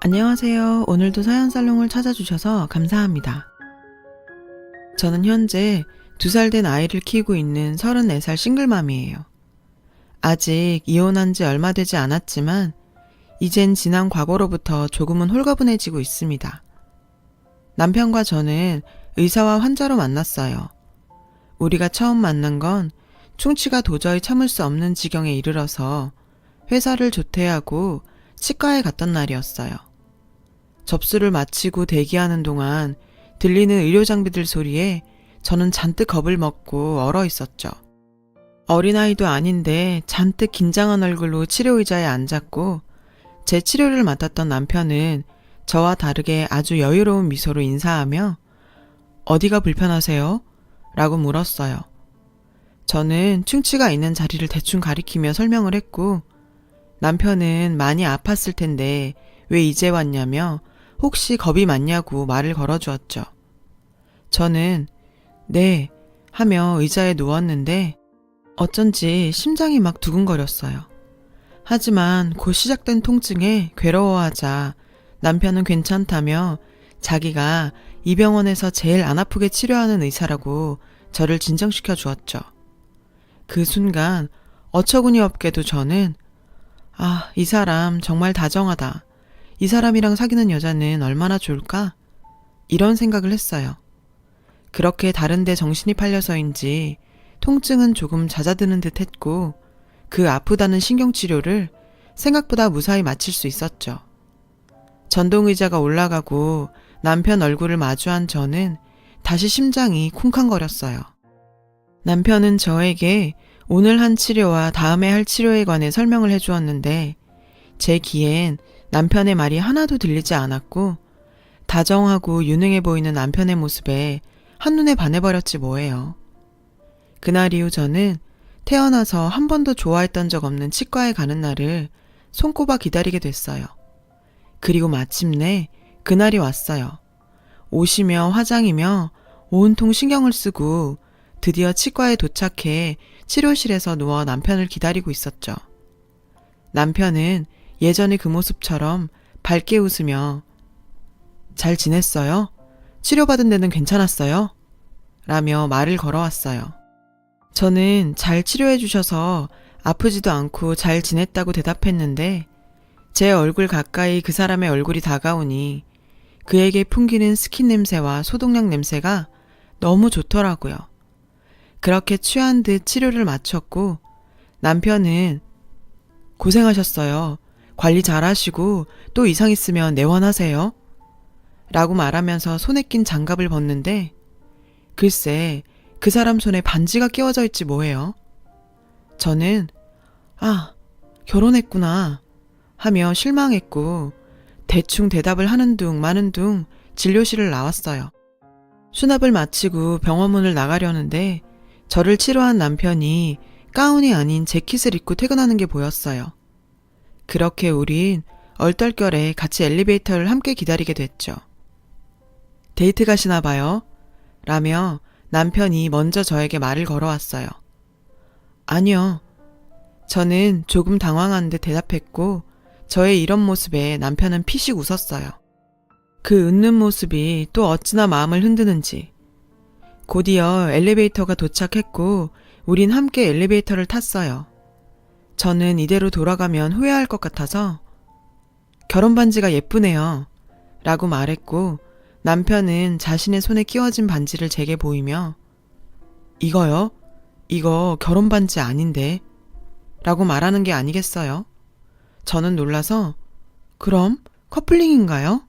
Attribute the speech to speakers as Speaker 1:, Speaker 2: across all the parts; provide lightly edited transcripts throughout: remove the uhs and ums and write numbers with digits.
Speaker 1: 안녕하세요. 오늘도 사연살롱을 찾아주셔서 감사합니다. 저는 현재 2살 된 아이를 키우고 있는 34살 싱글맘이에요. 아직 이혼한 지 얼마 되지 않았지만 이젠 지난 과거로부터 조금은 홀가분해지고 있습니다. 남편과 저는 의사와 환자로 만났어요. 우리가 처음 만난 건 충치가 도저히 참을 수 없는 지경에 이르러서 회사를 조퇴하고 치과에 갔던 날이었어요. 접수를 마치고 대기하는 동안 들리는 의료 장비들 소리에 저는 잔뜩 겁을 먹고 얼어 있었죠. 어린아이도 아닌데 잔뜩 긴장한 얼굴로 치료 의자에 앉았고 제 치료를 맡았던 남편은 저와 다르게 아주 여유로운 미소로 인사하며 어디가 불편하세요? 라고 물었어요. 저는 충치가 있는 자리를 대충 가리키며 설명을 했고 남편은 많이 아팠을 텐데 왜 이제 왔냐며 혹시 겁이 많냐고 말을 걸어주었죠. 저는 네 하며 의자에 누웠는데 어쩐지 심장이 막 두근거렸어요. 하지만 곧 시작된 통증에 괴로워하자 남편은 괜찮다며 자기가 이 병원에서 제일 안 아프게 치료하는 의사라고 저를 진정시켜 주었죠. 그 순간 어처구니 없게도 저는 이 사람 정말 다정하다. 이 사람이랑 사귀는 여자는 얼마나 좋을까? 이런 생각을 했어요. 그렇게 다른데 정신이 팔려서인지 통증은 조금 잦아드는 듯 했고 그 아프다는 신경치료를 생각보다 무사히 마칠 수 있었죠. 전동의자가 올라가고 남편 얼굴을 마주한 저는 다시 심장이 쿵쾅거렸어요. 남편은 저에게 오늘 한 치료와 다음에 할 치료에 관해 설명을 해주었는데 제 귀엔 남편의 말이 하나도 들리지 않았고 다정하고 유능해 보이는 남편의 모습에 한눈에 반해버렸지 뭐예요. 그날 이후 저는 태어나서 한 번도 좋아했던 적 없는 치과에 가는 날을 손꼽아 기다리게 됐어요. 그리고 마침내 그날이 왔어요. 옷이며 화장이며 온통 신경을 쓰고 드디어 치과에 도착해 치료실에서 누워 남편을 기다리고 있었죠. 남편은 예전의 그 모습처럼 밝게 웃으며 잘 지냈어요? 치료받은 데는 괜찮았어요? 라며 말을 걸어왔어요. 저는 잘 치료해 주셔서 아프지도 않고 잘 지냈다고 대답했는데 제 얼굴 가까이 그 사람의 얼굴이 다가오니 그에게 풍기는 스킨 냄새와 소독약 냄새가 너무 좋더라고요. 그렇게 취한 듯 치료를 마쳤고 남편은 고생하셨어요. 관리 잘하시고 또 이상 있으면 내원하세요. 라고 말하면서 손에 낀 장갑을 벗는데 글쎄 그 사람 손에 반지가 끼워져 있지 뭐예요. 저는 결혼했구나 하며 실망했고 대충 대답을 하는 둥 마는 둥 진료실을 나왔어요. 수납을 마치고 병원 문을 나가려는데 저를 치료한 남편이 가운이 아닌 재킷을 입고 퇴근하는 게 보였어요. 그렇게 우린 얼떨결에 같이 엘리베이터를 함께 기다리게 됐죠. 데이트 가시나 봐요. 라며 남편이 먼저 저에게 말을 걸어왔어요. 아니요. 저는 조금 당황한 듯 대답했고 저의 이런 모습에 남편은 피식 웃었어요. 그 웃는 모습이 또 어찌나 마음을 흔드는지. 곧이어 엘리베이터가 도착했고 우린 함께 엘리베이터를 탔어요. 저는 이대로 돌아가면 후회할 것 같아서 결혼 반지가 예쁘네요. 라고 말했고 남편은 자신의 손에 끼워진 반지를 제게 보이며 이거요? 이거 결혼 반지 아닌데? 라고 말하는 게 아니겠어요? 저는 놀라서 그럼 커플링인가요?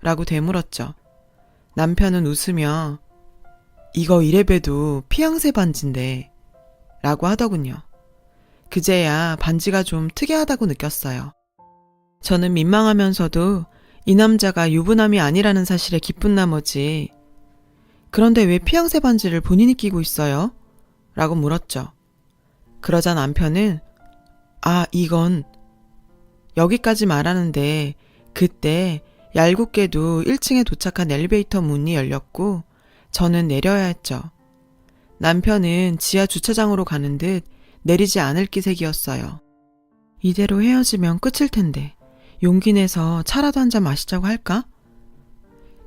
Speaker 1: 라고 되물었죠. 남편은 웃으며 이거 이래봬도 피앙세 반지인데 라고 하더군요. 그제야 반지가 좀 특이하다고 느꼈어요. 저는 민망하면서도 이 남자가 유부남이 아니라는 사실에 기쁜 나머지 그런데 왜 피앙세 반지를 본인이 끼고 있어요? 라고 물었죠. 그러자 남편은 이건 여기까지 말하는데 그때 얄궂게도 1층에 도착한 엘리베이터 문이 열렸고 저는 내려야 했죠. 남편은 지하 주차장으로 가는 듯 내리지 않을 기색이었어요. 이대로 헤어지면 끝일 텐데 용기 내서 차라도 한 잔 마시자고 할까?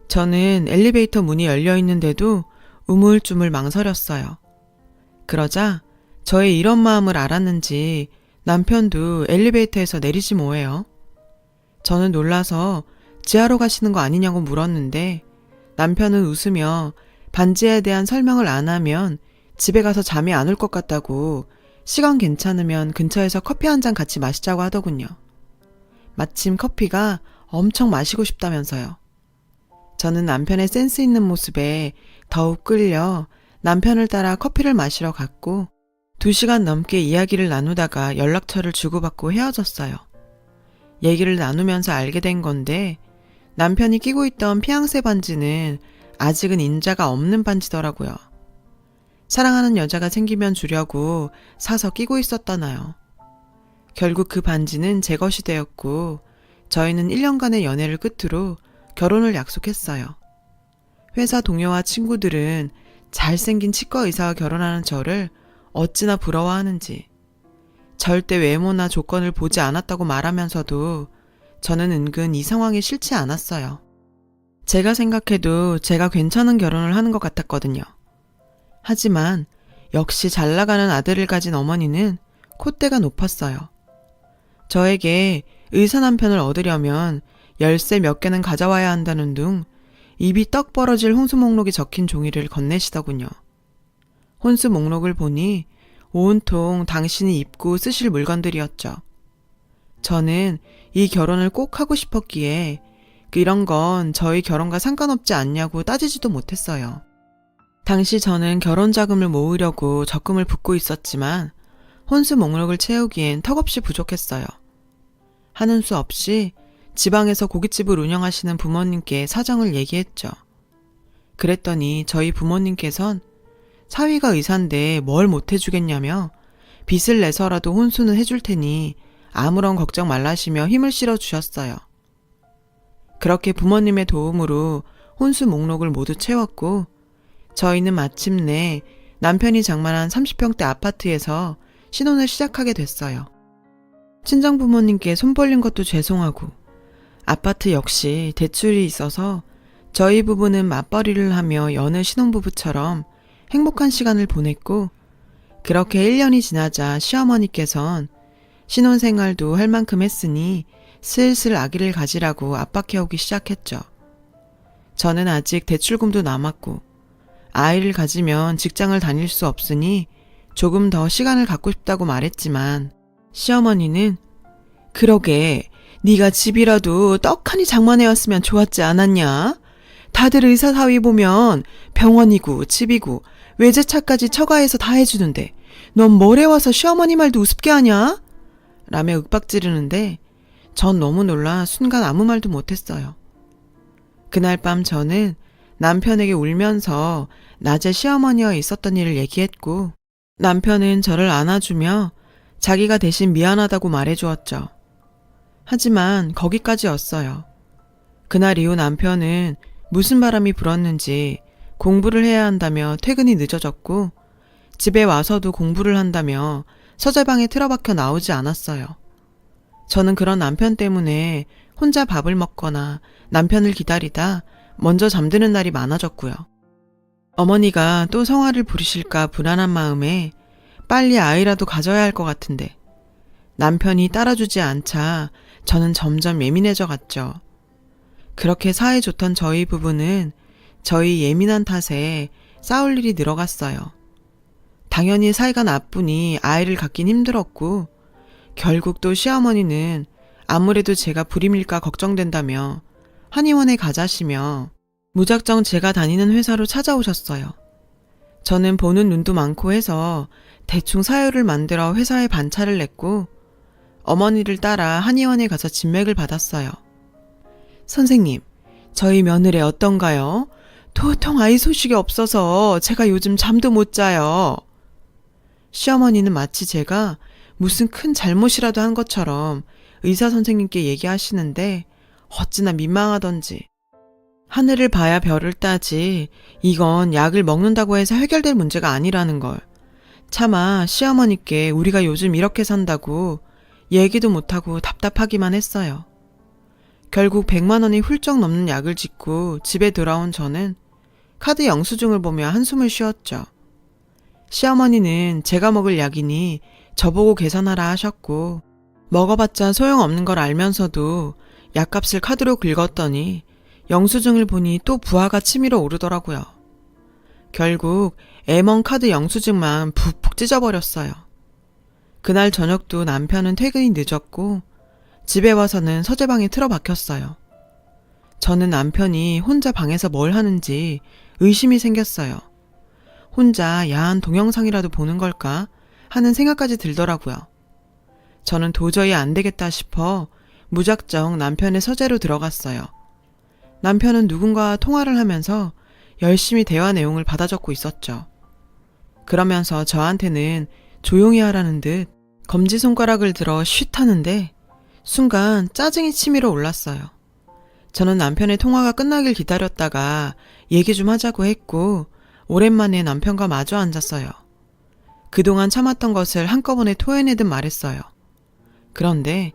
Speaker 1: 저는 엘리베이터 문이 열려 있는데도 우물쭈물 망설였어요. 그러자 저의 이런 마음을 알았는지 남편도 엘리베이터에서 내리지 뭐예요. 저는 놀라서 지하로 가시는 거 아니냐고 물었는데 남편은 웃으며 반지에 대한 설명을 안 하면 집에 가서 잠이 안 올 것 같다고 시간 괜찮으면 근처에서 커피 한 잔 같이 마시자고 하더군요. 마침 커피가 엄청 마시고 싶다면서요. 저는 남편의 센스 있는 모습에 더욱 끌려 남편을 따라 커피를 마시러 갔고 2시간 넘게 이야기를 나누다가 연락처를 주고받고 헤어졌어요. 얘기를 나누면서 알게 된 건데 남편이 끼고 있던 피앙세 반지는 아직은 인자가 없는 반지더라고요. 사랑하는 여자가 생기면 주려고 사서 끼고 있었다나요. 결국 그 반지는 제 것이 되었고 저희는 1년간의 연애를 끝으로 결혼을 약속했어요. 회사 동료와 친구들은 잘생긴 치과 의사와 결혼하는 저를 어찌나 부러워하는지 절대 외모나 조건을 보지 않았다고 말하면서도 저는 은근 이 상황이 싫지 않았어요. 제가 생각해도 제가 괜찮은 결혼을 하는 것 같았거든요. 하지만 역시 잘 나가는 아들을 가진 어머니는 콧대가 높았어요. 저에게 의사 남편을 얻으려면 열쇠 몇 개는 가져와야 한다는 둥 입이 떡 벌어질 혼수 목록이 적힌 종이를 건네시더군요. 혼수 목록을 보니 온통 당신이 입고 쓰실 물건들이었죠. 저는 이 결혼을 꼭 하고 싶었기에 이런 건 저희 결혼과 상관없지 않냐고 따지지도 못했어요. 당시 저는 결혼 자금을 모으려고 적금을 붓고 있었지만 혼수 목록을 채우기엔 턱없이 부족했어요. 하는 수 없이 지방에서 고깃집을 운영하시는 부모님께 사정을 얘기했죠. 그랬더니 저희 부모님께선 사위가 의사인데 뭘 못해주겠냐며 빚을 내서라도 혼수는 해줄 테니 아무런 걱정 말라시며 힘을 실어주셨어요. 그렇게 부모님의 도움으로 혼수 목록을 모두 채웠고 저희는 마침내 남편이 장만한 30평대 아파트에서 신혼을 시작하게 됐어요. 친정부모님께 손 벌린 것도 죄송하고 아파트 역시 대출이 있어서 저희 부부는 맞벌이를 하며 여느 신혼부부처럼 행복한 시간을 보냈고 그렇게 1년이 지나자 시어머니께선 신혼생활도 할 만큼 했으니 슬슬 아기를 가지라고 압박해오기 시작했죠. 저는 아직 대출금도 남았고 아이를 가지면 직장을 다닐 수 없으니 조금 더 시간을 갖고 싶다고 말했지만 시어머니는 그러게 네가 집이라도 떡하니 장만해왔으면 좋았지 않았냐? 다들 의사 사위 보면 병원이고 집이고 외제차까지 처가해서 다 해주는데 넌 뭘 해와서 시어머니 말도 우습게 하냐? 라며 윽박지르는데 전 너무 놀라 순간 아무 말도 못했어요. 그날 밤 저는 남편에게 울면서 낮에 시어머니와 있었던 일을 얘기했고 남편은 저를 안아주며 자기가 대신 미안하다고 말해주었죠. 하지만 거기까지였어요. 그날 이후 남편은 무슨 바람이 불었는지 공부를 해야 한다며 퇴근이 늦어졌고 집에 와서도 공부를 한다며 서재방에 틀어박혀 나오지 않았어요. 저는 그런 남편 때문에 혼자 밥을 먹거나 남편을 기다리다 먼저 잠드는 날이 많아졌고요. 어머니가 또 성화를 부리실까 불안한 마음에 빨리 아이라도 가져야 할 것 같은데 남편이 따라주지 않자 저는 점점 예민해져 갔죠. 그렇게 사이 좋던 저희 부부는 저희 예민한 탓에 싸울 일이 늘어갔어요. 당연히 사이가 나쁘니 아이를 갖긴 힘들었고 결국 또 시어머니는 아무래도 제가 불임일까 걱정된다며 한의원에 가자시며 무작정 제가 다니는 회사로 찾아오셨어요. 저는 보는 눈도 많고 해서 대충 사유를 만들어 회사에 반차를 냈고 어머니를 따라 한의원에 가서 진맥을 받았어요. 선생님, 저희 며느리 어떤가요? 도통 아이 소식이 없어서 제가 요즘 잠도 못 자요. 시어머니는 마치 제가 무슨 큰 잘못이라도 한 것처럼 의사 선생님께 얘기하시는데 어찌나 민망하던지. 하늘을 봐야 별을 따지 이건 약을 먹는다고 해서 해결될 문제가 아니라는 걸. 차마 시어머니께 우리가 요즘 이렇게 산다고 얘기도 못하고 답답하기만 했어요. 결국 100만 원이 훌쩍 넘는 약을 짓고 집에 돌아온 저는 카드 영수증을 보며 한숨을 쉬었죠. 시어머니는 제가 먹을 약이니 저보고 계산하라 하셨고 먹어봤자 소용없는 걸 알면서도 약값을 카드로 긁었더니 영수증을 보니 또 부하가 치밀어 오르더라고요. 결국 M1 카드 영수증만 푹푹 찢어버렸어요. 그날 저녁도 남편은 퇴근이 늦었고 집에 와서는 서재방에 틀어박혔어요. 저는 남편이 혼자 방에서 뭘 하는지 의심이 생겼어요. 혼자 야한 동영상이라도 보는 걸까 하는 생각까지 들더라고요. 저는 도저히 안 되겠다 싶어 무작정 남편의 서재로 들어갔어요. 남편은 누군가와 통화를 하면서 열심히 대화 내용을 받아 적고 있었죠. 그러면서 저한테는 조용히 하라는 듯 검지손가락을 들어 쉿 하는데 순간 짜증이 치밀어 올랐어요. 저는 남편의 통화가 끝나길 기다렸다가 얘기 좀 하자고 했고 오랜만에 남편과 마주 앉았어요. 그동안 참았던 것을 한꺼번에 토해내듯 말했어요. 그런데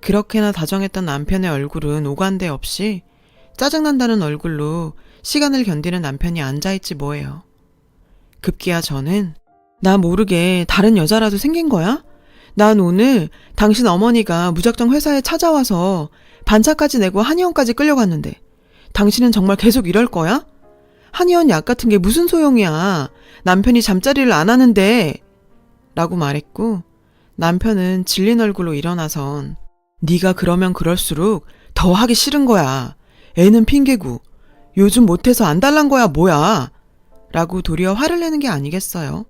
Speaker 1: 그렇게나 다정했던 남편의 얼굴은 오간데 없이 짜증난다는 얼굴로 시간을 견디는 남편이 앉아있지 뭐예요. 급기야 저는 나 모르게 다른 여자라도 생긴 거야? 난 오늘 당신 어머니가 무작정 회사에 찾아와서 반차까지 내고 한의원까지 끌려갔는데 당신은 정말 계속 이럴 거야? 한의원 약 같은 게 무슨 소용이야. 남편이 잠자리를 안 하는데 라고 말했고 남편은 질린 얼굴로 일어나선 네가 그러면 그럴수록 더 하기 싫은 거야. 애는 핑계고 요즘 못해서 안 달란 거야 뭐야 라고 도리어 화를 내는 게 아니겠어요.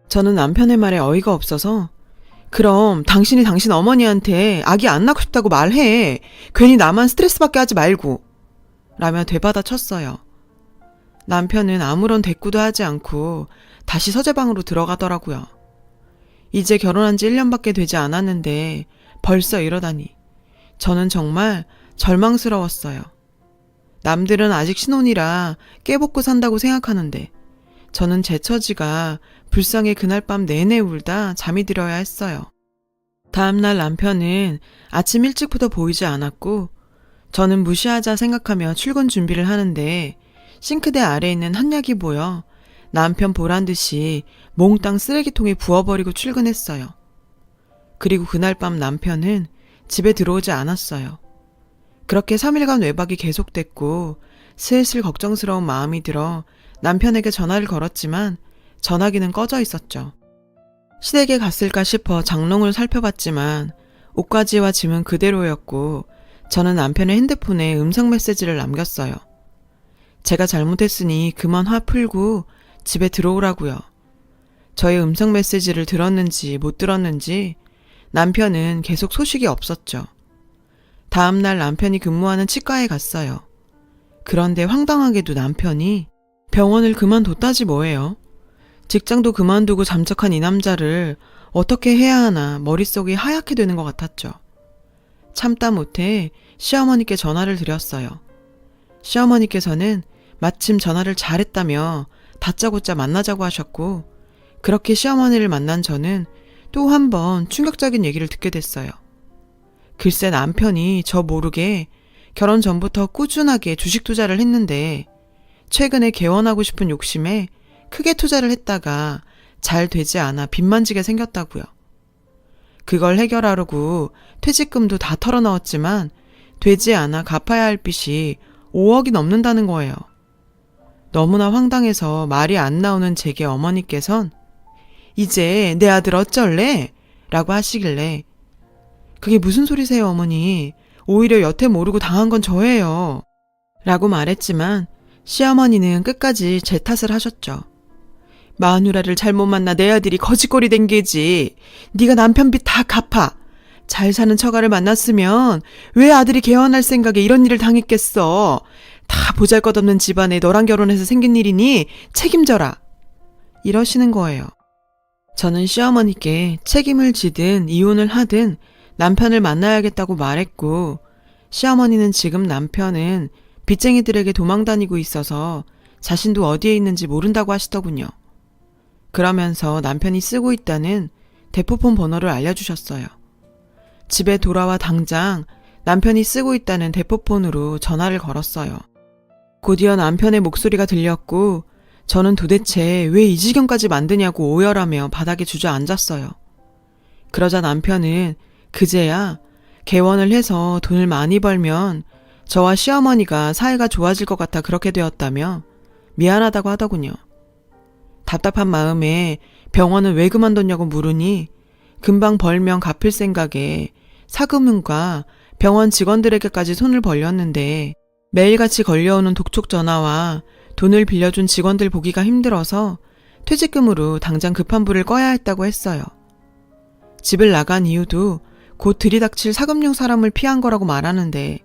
Speaker 1: 저는 남편의 말에 어이가 없어서 그럼 당신이 당신 어머니한테 아기 안 낳고 싶다고 말해. 괜히 나만 스트레스 받게 하지 말고 라며 되받아 쳤어요. 남편은 아무런 대꾸도 하지 않고 다시 서재방으로 들어가더라고요. 이제 결혼한 지 1년밖에 되지 않았는데 벌써 이러다니 저는 정말 절망스러웠어요. 남들은 아직 신혼이라 깨복고 산다고 생각하는데 저는 제 처지가 불쌍해 그날 밤 내내 울다 잠이 들어야 했어요. 다음날 남편은 아침 일찍부터 보이지 않았고 저는 무시하자 생각하며 출근 준비를 하는데 싱크대 아래에 있는 한약이 보여 남편 보란 듯이 몽땅 쓰레기통에 부어버리고 출근했어요. 그리고 그날 밤 남편은 집에 들어오지 않았어요. 그렇게 3일간 외박이 계속됐고 슬슬 걱정스러운 마음이 들어 남편에게 전화를 걸었지만 전화기는 꺼져 있었죠. 시댁에 갔을까 싶어 장롱을 살펴봤지만 옷가지와 짐은 그대로였고 저는 남편의 핸드폰에 음성 메시지를 남겼어요. 제가 잘못했으니 그만 화 풀고 집에 들어오라고요. 저의 음성 메시지를 들었는지 못 들었는지 남편은 계속 소식이 없었죠. 다음날 남편이 근무하는 치과에 갔어요. 그런데 황당하게도 남편이 병원을 그만뒀다지 뭐예요. 직장도 그만두고 잠적한 이 남자를 어떻게 해야 하나 머릿속이 하얗게 되는 것 같았죠. 참다 못해 시어머니께 전화를 드렸어요. 시어머니께서는 마침 전화를 잘했다며 다짜고짜 만나자고 하셨고 그렇게 시어머니를 만난 저는 또 한 번 충격적인 얘기를 듣게 됐어요. 글쎄 남편이 저 모르게 결혼 전부터 꾸준하게 주식 투자를 했는데 최근에 개원하고 싶은 욕심에 크게 투자를 했다가 잘 되지 않아 빚만 지게 생겼다고요. 그걸 해결하려고 퇴직금도 다 털어넣었지만 되지 않아 갚아야 할 빚이 5억이 넘는다는 거예요. 너무나 황당해서 말이 안 나오는 제게 어머니께선 이제 내 아들 어쩔래? 라고 하시길래 그게 무슨 소리세요 어머니. 오히려 여태 모르고 당한 건 저예요. 라고 말했지만 시어머니는 끝까지 제 탓을 하셨죠. 마누라를 잘못 만나 내 아들이 거지꼴이 된 게지. 네가 남편 빚 다 갚아. 잘 사는 처가를 만났으면 왜 아들이 개원할 생각에 이런 일을 당했겠어. 다 보잘것없는 집안에 너랑 결혼해서 생긴 일이니 책임져라. 이러시는 거예요. 저는 시어머니께 책임을 지든 이혼을 하든 남편을 만나야겠다고 말했고 시어머니는 지금 남편은 빚쟁이들에게 도망다니고 있어서 자신도 어디에 있는지 모른다고 하시더군요. 그러면서 남편이 쓰고 있다는 대포폰 번호를 알려주셨어요. 집에 돌아와 당장 남편이 쓰고 있다는 대포폰으로 전화를 걸었어요. 곧이어 남편의 목소리가 들렸고 저는 도대체 왜 이 지경까지 만드냐고 오열하며 바닥에 주저앉았어요. 그러자 남편은 그제야 개원을 해서 돈을 많이 벌면 저와 시어머니가 사이가 좋아질 것 같아 그렇게 되었다며 미안하다고 하더군요. 답답한 마음에 병원을 왜 그만뒀냐고 물으니 금방 벌면 갚을 생각에 사금융과 병원 직원들에게까지 손을 벌렸는데 매일같이 걸려오는 독촉 전화와 돈을 빌려준 직원들 보기가 힘들어서 퇴직금으로 당장 급한 불을 꺼야 했다고 했어요. 집을 나간 이유도 곧 들이닥칠 사금융 사람을 피한 거라고 말하는데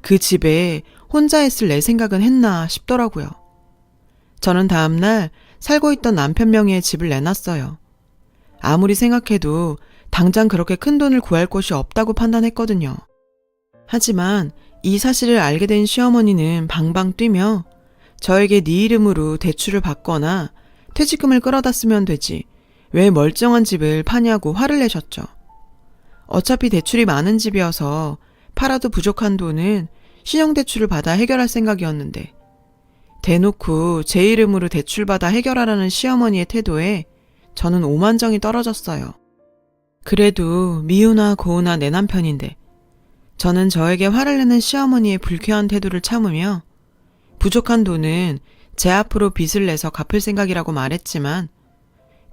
Speaker 1: 그 집에 혼자 있을 내 생각은 했나 싶더라고요. 저는 다음날 살고 있던 남편 명의의 집을 내놨어요. 아무리 생각해도 당장 그렇게 큰 돈을 구할 곳이 없다고 판단했거든요. 하지만 이 사실을 알게 된 시어머니는 방방 뛰며 저에게 네 이름으로 대출을 받거나 퇴직금을 끌어다 쓰면 되지 왜 멀쩡한 집을 파냐고 화를 내셨죠. 어차피 대출이 많은 집이어서 팔아도 부족한 돈은 신용대출을 받아 해결할 생각이었는데 대놓고 제 이름으로 대출받아 해결하라는 시어머니의 태도에 저는 오만정이 떨어졌어요. 그래도 미우나 고우나 내 남편인데 저는 저에게 화를 내는 시어머니의 불쾌한 태도를 참으며 부족한 돈은 제 앞으로 빚을 내서 갚을 생각이라고 말했지만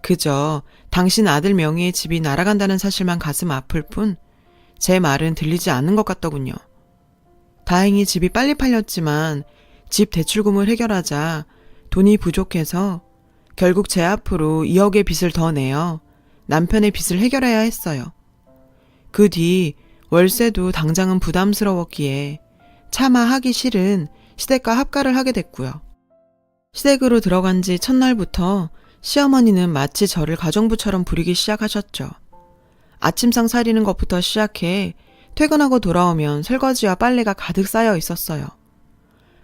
Speaker 1: 그저 당신 아들 명의의 집이 날아간다는 사실만 가슴 아플 뿐 제 말은 들리지 않는 것 같더군요. 다행히 집이 빨리 팔렸지만 집 대출금을 해결하자 돈이 부족해서 결국 제 앞으로 2억의 빚을 더 내어 남편의 빚을 해결해야 했어요. 그 뒤 월세도 당장은 부담스러웠기에 차마 하기 싫은 시댁과 합가를 하게 됐고요. 시댁으로 들어간 지 첫날부터 시어머니는 마치 저를 가정부처럼 부리기 시작하셨죠. 아침상 차리는 것부터 시작해 퇴근하고 돌아오면 설거지와 빨래가 가득 쌓여 있었어요.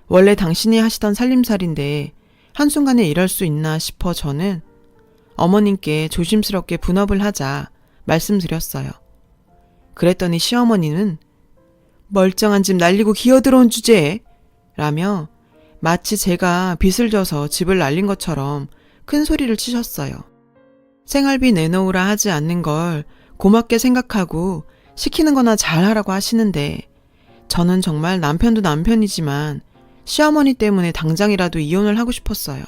Speaker 1: 원래 당신이 하시던 살림살인데 한순간에 이럴 수 있나 싶어 저는 어머님께 조심스럽게 분업을 하자 말씀드렸어요. 그랬더니 시어머니는 멀쩡한 집 날리고 기어들어온 주제에 라며 마치 제가 빚을 져서 집을 날린 것처럼 큰 소리를 치셨어요. 생활비 내놓으라 하지 않는 걸 고맙게 생각하고 시키는 거나 잘하라고 하시는데 저는 정말 남편도 남편이지만 시어머니 때문에 당장이라도 이혼을 하고 싶었어요.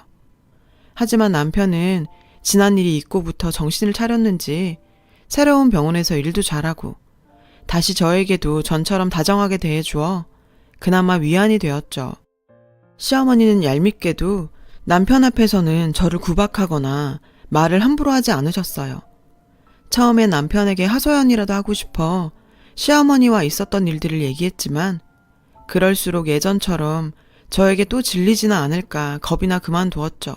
Speaker 1: 하지만 남편은 지난 일이 있고부터 정신을 차렸는지 새로운 병원에서 일도 잘하고 다시 저에게도 전처럼 다정하게 대해주어 그나마 위안이 되었죠. 시어머니는 얄밉게도 남편 앞에서는 저를 구박하거나 말을 함부로 하지 않으셨어요. 처음엔 남편에게 하소연이라도 하고 싶어 시어머니와 있었던 일들을 얘기했지만 그럴수록 예전처럼 저에게 또 질리지는 않을까 겁이나 그만두었죠.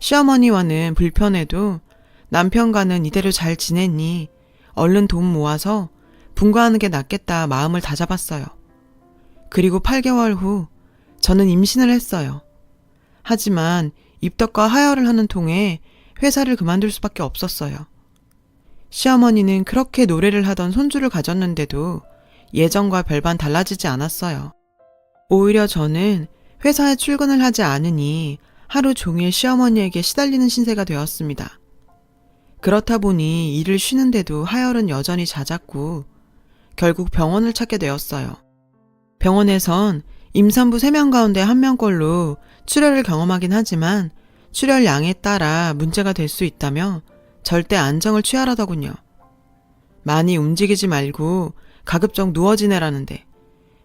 Speaker 1: 시어머니와는 불편해도 남편과는 이대로 잘 지내니 얼른 돈 모아서 분가하는 게 낫겠다 마음을 다잡았어요. 그리고 8개월 후 저는 임신을 했어요. 하지만 입덧과 하혈을 하는 통에 회사를 그만둘 수밖에 없었어요. 시어머니는 그렇게 노래를 하던 손주를 가졌는데도 예전과 별반 달라지지 않았어요. 오히려 저는 회사에 출근을 하지 않으니 하루 종일 시어머니에게 시달리는 신세가 되었습니다. 그렇다 보니 일을 쉬는데도 하혈은 여전히 잦았고 결국 병원을 찾게 되었어요. 병원에선 임산부 3명 가운데 1명꼴로 출혈을 경험하긴 하지만 출혈량에 따라 문제가 될 수 있다며 절대 안정을 취하라더군요. 많이 움직이지 말고 가급적 누워 지내라는데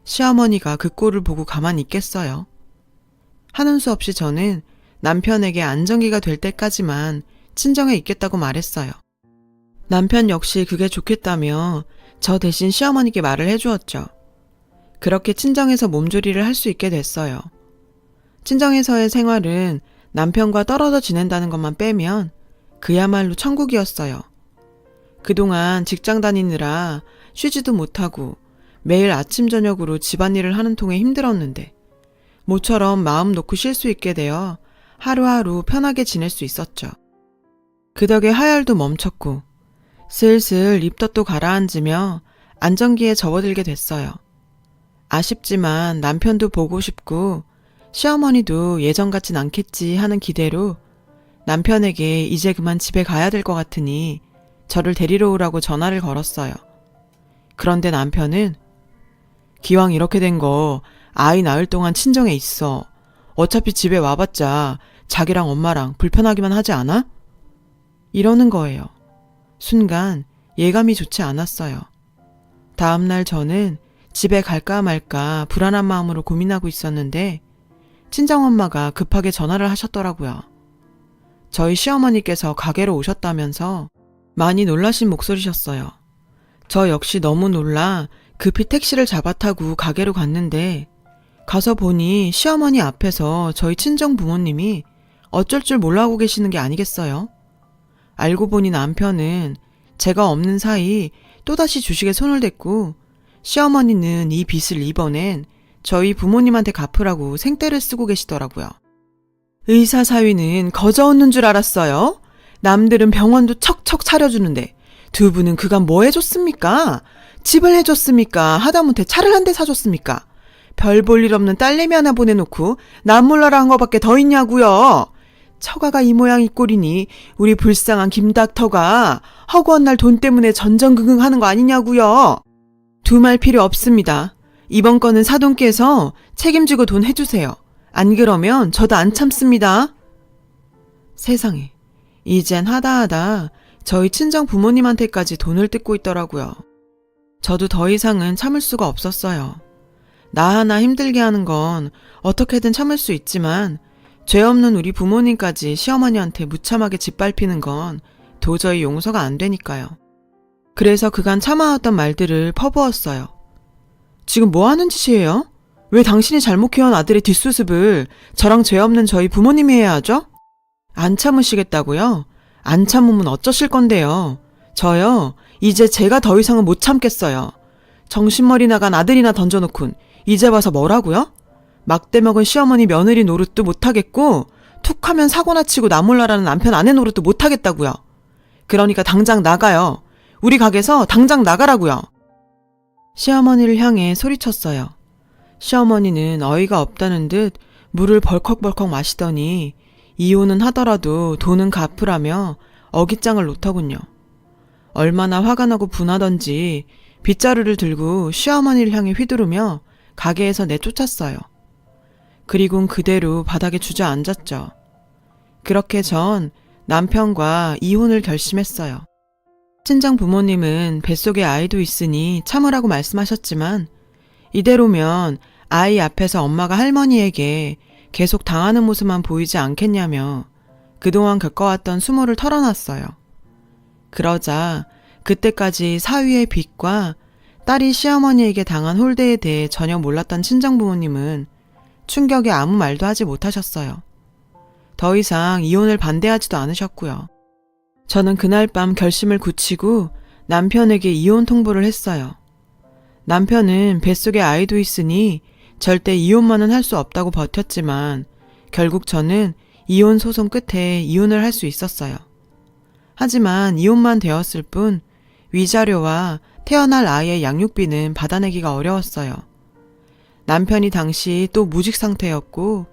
Speaker 1: 시어머니가 그 꼴을 보고 가만히 있겠어요. 하는 수 없이 저는 남편에게 안정기가 될 때까지만 친정에 있겠다고 말했어요. 남편 역시 그게 좋겠다며 저 대신 시어머니께 말을 해주었죠. 그렇게 친정에서 몸조리를 할 수 있게 됐어요. 친정에서의 생활은 남편과 떨어져 지낸다는 것만 빼면 그야말로 천국이었어요. 그동안 직장 다니느라 쉬지도 못하고 매일 아침 저녁으로 집안일을 하는 통에 힘들었는데 모처럼 마음 놓고 쉴 수 있게 되어 하루하루 편하게 지낼 수 있었죠. 그 덕에 하혈도 멈췄고 슬슬 입덧도 가라앉으며 안정기에 접어들게 됐어요. 아쉽지만 남편도 보고 싶고 시어머니도 예전 같진 않겠지 하는 기대로 남편에게 이제 그만 집에 가야 될 것 같으니 저를 데리러 오라고 전화를 걸었어요. 그런데 남편은 기왕 이렇게 된 거 아이 낳을 동안 친정에 있어. 어차피 집에 와봤자 자기랑 엄마랑 불편하기만 하지 않아? 이러는 거예요. 순간 예감이 좋지 않았어요. 다음날 저는 집에 갈까 말까 불안한 마음으로 고민하고 있었는데 친정엄마가 급하게 전화를 하셨더라고요. 저희 시어머니께서 가게로 오셨다면서 많이 놀라신 목소리셨어요. 저 역시 너무 놀라 급히 택시를 잡아 타고 가게로 갔는데 가서 보니 시어머니 앞에서 저희 친정 부모님이 어쩔 줄 몰라하고 계시는 게 아니겠어요? 알고 보니 남편은 제가 없는 사이 또다시 주식에 손을 댔고 시어머니는 이 빚을 이번엔 저희 부모님한테 갚으라고 생떼를 쓰고 계시더라고요. 의사 사위는 거저 얻는 줄 알았어요? 남들은 병원도 척척 차려주는데 두 분은 그간 뭐 해줬습니까? 집을 해줬습니까? 하다못해 차를 한 대 사줬습니까? 별 볼 일 없는 딸내미 하나 보내놓고 남 몰라라 한 거밖에 더 있냐고요. 처가가 이 모양 이 꼴이니 우리 불쌍한 김닥터가 허구한 날 돈 때문에 전전긍긍하는 거 아니냐고요. 두말 필요 없습니다. 이번 건은 사돈께서 책임지고 돈 해주세요. 안 그러면 저도 안 참습니다. 세상에, 이젠 하다하다 저희 친정 부모님한테까지 돈을 뜯고 있더라고요. 저도 더 이상은 참을 수가 없었어요. 나 하나 힘들게 하는 건 어떻게든 참을 수 있지만 죄 없는 우리 부모님까지 시어머니한테 무참하게 짓밟히는 건 도저히 용서가 안 되니까요. 그래서 그간 참아왔던 말들을 퍼부었어요. 지금 뭐 하는 짓이에요? 왜 당신이 잘못 키운 아들의 뒷수습을 저랑 죄 없는 저희 부모님이 해야 하죠? 안 참으시겠다고요? 안 참으면 어쩌실 건데요? 저요, 이제 제가 더 이상은 못 참겠어요. 정신머리 나간 아들이나 던져놓군 이제 와서 뭐라고요? 막대 먹은 시어머니 며느리 노릇도 못하겠고 툭 하면 사고나 치고 나몰라라는 남편 아내 노릇도 못하겠다고요. 그러니까 당장 나가요. 우리 가게에서 당장 나가라고요. 시어머니를 향해 소리쳤어요. 시어머니는 어이가 없다는 듯 물을 벌컥벌컥 마시더니 이혼은 하더라도 돈은 갚으라며 어깃장을 놓더군요. 얼마나 화가 나고 분하던지 빗자루를 들고 시어머니를 향해 휘두르며 가게에서 내쫓았어요. 그리곤 그대로 바닥에 주저앉았죠. 그렇게 전 남편과 이혼을 결심했어요. 친정 부모님은 뱃속에 아이도 있으니 참으라고 말씀하셨지만 이대로면 아이 앞에서 엄마가 할머니에게 계속 당하는 모습만 보이지 않겠냐며 그동안 겪어왔던 수모를 털어놨어요. 그러자 그때까지 사위의 빚과 딸이 시어머니에게 당한 홀대에 대해 전혀 몰랐던 친정 부모님은 충격에 아무 말도 하지 못하셨어요. 더 이상 이혼을 반대하지도 않으셨고요. 저는 그날 밤 결심을 굳히고 남편에게 이혼 통보를 했어요. 남편은 뱃속에 아이도 있으니 절대 이혼만은 할 수 없다고 버텼지만 결국 저는 이혼 소송 끝에 이혼을 할 수 있었어요. 하지만 이혼만 되었을 뿐 위자료와 태어날 아이의 양육비는 받아내기가 어려웠어요. 남편이 당시 또 무직 상태였고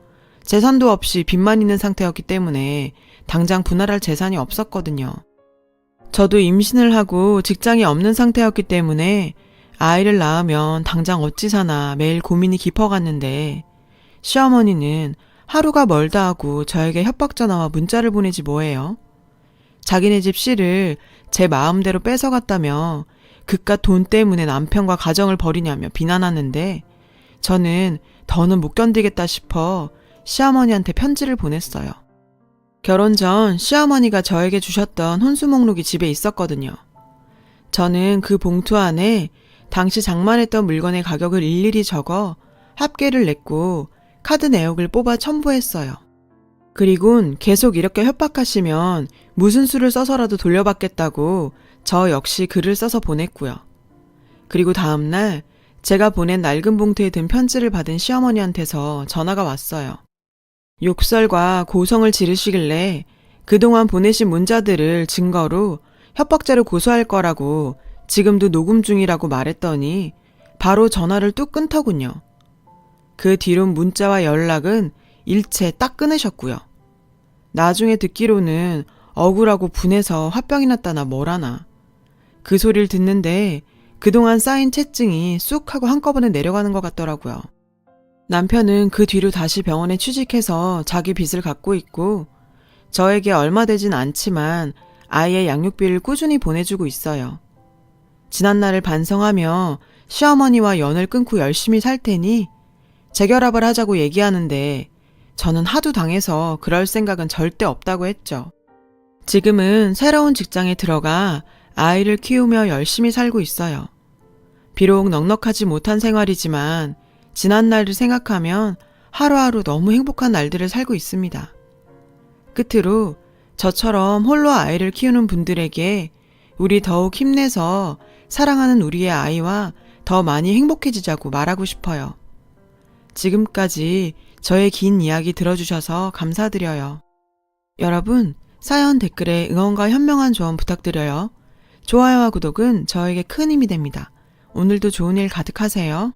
Speaker 1: 재산도 없이 빚만 있는 상태였기 때문에 당장 분할할 재산이 없었거든요. 저도 임신을 하고 직장이 없는 상태였기 때문에 아이를 낳으면 당장 어찌 사나 매일 고민이 깊어갔는데 시어머니는 하루가 멀다 하고 저에게 협박 전화와 문자를 보내지 뭐해요. 자기네 집 씨를 제 마음대로 뺏어갔다며 그깟 돈 때문에 남편과 가정을 벌이냐며 비난하는데 저는 더는 못 견디겠다 싶어 시어머니한테 편지를 보냈어요. 결혼 전 시어머니가 저에게 주셨던 혼수 목록이 집에 있었거든요. 저는 그 봉투 안에 당시 장만했던 물건의 가격을 일일이 적어 합계를 냈고 카드 내역을 뽑아 첨부했어요. 그리곤 계속 이렇게 협박하시면 무슨 수를 써서라도 돌려받겠다고 저 역시 글을 써서 보냈고요. 그리고 다음날 제가 보낸 낡은 봉투에 든 편지를 받은 시어머니한테서 전화가 왔어요. 욕설과 고성을 지르시길래 그동안 보내신 문자들을 증거로 협박죄로 고소할 거라고 지금도 녹음 중이라고 말했더니 바로 전화를 뚝 끊더군요. 그 뒤로 문자와 연락은 일체 딱 끊으셨고요. 나중에 듣기로는 억울하고 분해서 화병이 났다나 뭐라나. 그 소리를 듣는데 그동안 쌓인 채증이 쑥 하고 한꺼번에 내려가는 것 같더라고요. 남편은 그 뒤로 다시 병원에 취직해서 자기 빚을 갚고 있고 저에게 얼마 되진 않지만 아이의 양육비를 꾸준히 보내주고 있어요. 지난날을 반성하며 시어머니와 연을 끊고 열심히 살 테니 재결합을 하자고 얘기하는데 저는 하도 당해서 그럴 생각은 절대 없다고 했죠. 지금은 새로운 직장에 들어가 아이를 키우며 열심히 살고 있어요. 비록 넉넉하지 못한 생활이지만 지난날을 생각하면 하루하루 너무 행복한 날들을 살고 있습니다. 끝으로 저처럼 홀로 아이를 키우는 분들에게 우리 더욱 힘내서 사랑하는 우리의 아이와 더 많이 행복해지자고 말하고 싶어요. 지금까지 저의 긴 이야기 들어주셔서 감사드려요. 여러분, 사연 댓글에 응원과 현명한 조언 부탁드려요. 좋아요와 구독은 저에게 큰 힘이 됩니다. 오늘도 좋은 일 가득하세요.